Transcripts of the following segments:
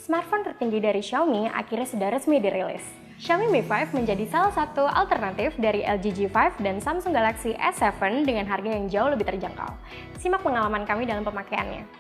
Smartphone tertinggi dari Xiaomi akhirnya sudah resmi dirilis. Xiaomi Mi 5 menjadi salah satu alternatif dari LG G5 dan Samsung Galaxy S7 dengan harga yang jauh lebih terjangkau. Simak pengalaman kami dalam pemakaiannya.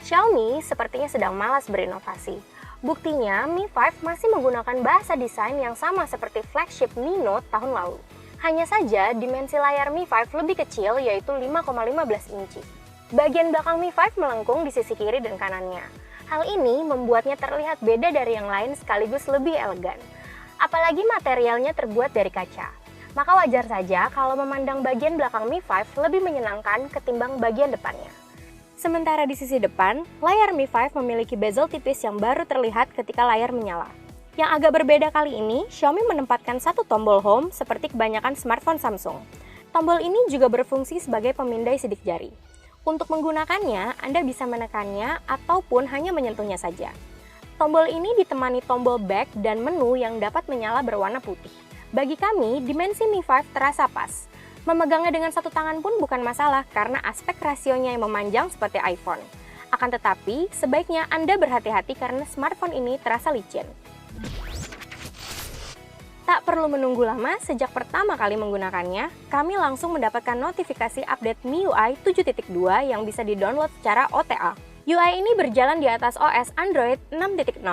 Xiaomi sepertinya sedang malas berinovasi. Buktinya, Mi 5 masih menggunakan bahasa desain yang sama seperti flagship Mi Note tahun lalu. Hanya saja, dimensi layar Mi 5 lebih kecil, yaitu 5,15 inci. Bagian belakang Mi 5 melengkung di sisi kiri dan kanannya. Hal ini membuatnya terlihat beda dari yang lain sekaligus lebih elegan. Apalagi materialnya terbuat dari kaca. Maka wajar saja kalau memandang bagian belakang Mi 5 lebih menyenangkan ketimbang bagian depannya. Sementara di sisi depan, layar Mi 5 memiliki bezel tipis yang baru terlihat ketika layar menyala. Yang agak berbeda kali ini, Xiaomi menempatkan satu tombol home seperti kebanyakan smartphone Samsung. Tombol ini juga berfungsi sebagai pemindai sidik jari. Untuk menggunakannya, Anda bisa menekannya ataupun hanya menyentuhnya saja. Tombol ini ditemani tombol back dan menu yang dapat menyala berwarna putih. Bagi kami, dimensi Mi 5 terasa pas. Memegangnya dengan satu tangan pun bukan masalah karena aspek rasionya yang memanjang seperti iPhone. Akan tetapi, sebaiknya Anda berhati-hati karena smartphone ini terasa licin. Tak perlu menunggu lama, sejak pertama kali menggunakannya, kami langsung mendapatkan notifikasi update MIUI 7.2 yang bisa di-download secara OTA. UI ini berjalan di atas OS Android 6.0.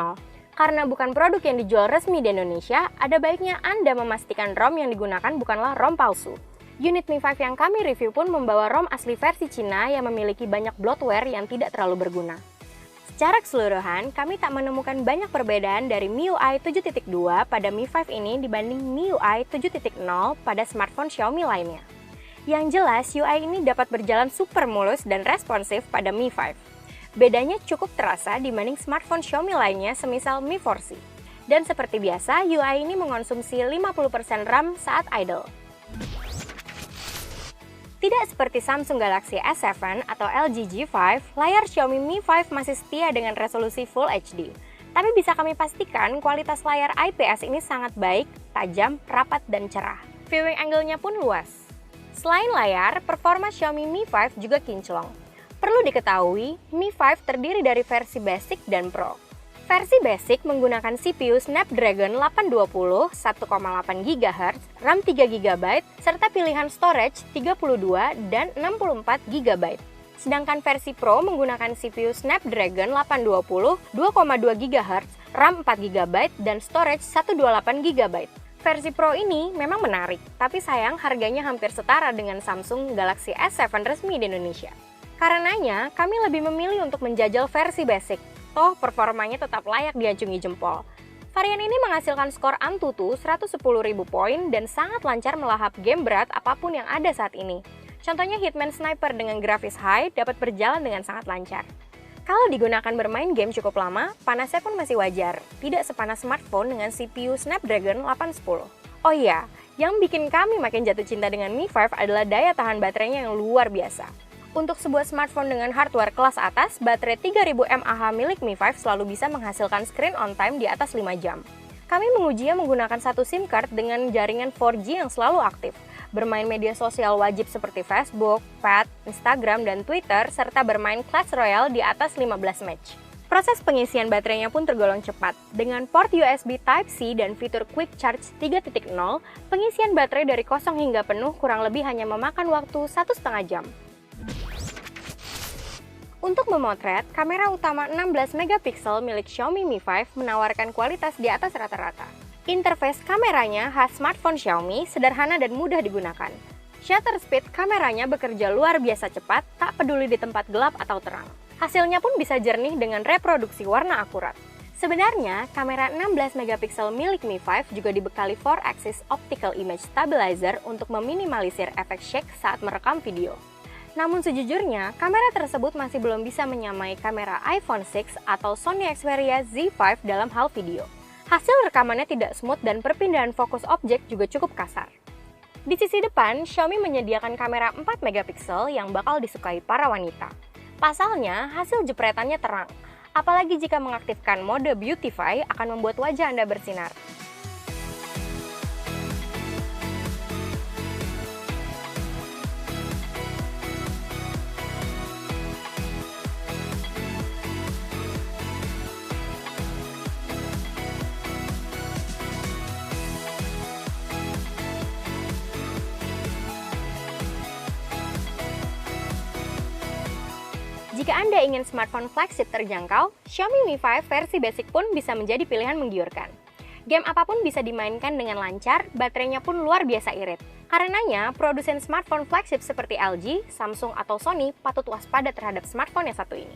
Karena bukan produk yang dijual resmi di Indonesia, ada baiknya Anda memastikan ROM yang digunakan bukanlah ROM palsu. Unit Mi 5 yang kami review pun membawa ROM asli versi Cina yang memiliki banyak bloatware yang tidak terlalu berguna. Secara keseluruhan, kami tak menemukan banyak perbedaan dari MIUI 7.2 pada Mi 5 ini dibanding MIUI 7.0 pada smartphone Xiaomi lainnya. Yang jelas, UI ini dapat berjalan super mulus dan responsif pada Mi 5. Bedanya cukup terasa dibanding smartphone Xiaomi lainnya semisal Mi 4C. Dan seperti biasa, UI ini mengonsumsi 50% RAM saat idle. Tidak seperti Samsung Galaxy S7 atau LG G5, layar Xiaomi Mi 5 masih setia dengan resolusi Full HD. Tapi bisa kami pastikan kualitas layar IPS ini sangat baik, tajam, rapat, dan cerah. Viewing angle-nya pun luas. Selain layar, performa Xiaomi Mi 5 juga kinclong. Perlu diketahui, Mi 5 terdiri dari versi Basic dan Pro. Versi Basic menggunakan CPU Snapdragon 820 1,8 GHz, RAM 3 GB, serta pilihan storage 32 dan 64 GB. Sedangkan versi Pro menggunakan CPU Snapdragon 820 2,2 GHz, RAM 4 GB, dan storage 128 GB. Versi Pro ini memang menarik, tapi sayang harganya hampir setara dengan Samsung Galaxy S7 resmi di Indonesia. Karenanya, kami lebih memilih untuk menjajal versi Basic. Toh performanya tetap layak diacungi jempol. Varian ini menghasilkan skor Antutu 110.000 poin dan sangat lancar melahap game berat apapun yang ada saat ini. Contohnya Hitman Sniper dengan grafis high dapat berjalan dengan sangat lancar. Kalau digunakan bermain game cukup lama, panasnya pun masih wajar, tidak sepanas smartphone dengan CPU Snapdragon 810. Oh iya, yang bikin kami makin jatuh cinta dengan Mi 5 adalah daya tahan baterainya yang luar biasa. Untuk sebuah smartphone dengan hardware kelas atas, baterai 3000 mAh milik Mi 5 selalu bisa menghasilkan screen on time di atas 5 jam. Kami mengujinya menggunakan satu SIM card dengan jaringan 4G yang selalu aktif, bermain media sosial wajib seperti Facebook, Pad, Instagram, dan Twitter, serta bermain Clash Royale di atas 15 match. Proses pengisian baterainya pun tergolong cepat. Dengan port USB Type-C dan fitur Quick Charge 3.0, pengisian baterai dari kosong hingga penuh kurang lebih hanya memakan waktu 1,5 jam. Untuk memotret, kamera utama 16 MP milik Xiaomi Mi 5 menawarkan kualitas di atas rata-rata. Interface kameranya khas smartphone Xiaomi, sederhana dan mudah digunakan. Shutter speed kameranya bekerja luar biasa cepat, tak peduli di tempat gelap atau terang. Hasilnya pun bisa jernih dengan reproduksi warna akurat. Sebenarnya, kamera 16 MP milik Mi 5 juga dibekali 4-axis optical image stabilizer untuk meminimalisir efek shake saat merekam video. Namun sejujurnya, kamera tersebut masih belum bisa menyamai kamera iPhone 6 atau Sony Xperia Z5 dalam hal video. Hasil rekamannya tidak smooth dan perpindahan fokus objek juga cukup kasar. Di sisi depan, Xiaomi menyediakan kamera 4 MP yang bakal disukai para wanita. Pasalnya, hasil jepretannya terang. Apalagi jika mengaktifkan mode Beautify akan membuat wajah Anda bersinar. Jika Anda ingin smartphone flagship terjangkau, Xiaomi Mi 5 versi basic pun bisa menjadi pilihan menggiurkan. Game apapun bisa dimainkan dengan lancar, baterainya pun luar biasa irit. Karenanya, produsen smartphone flagship seperti LG, Samsung, atau Sony patut waspada terhadap smartphone yang satu ini.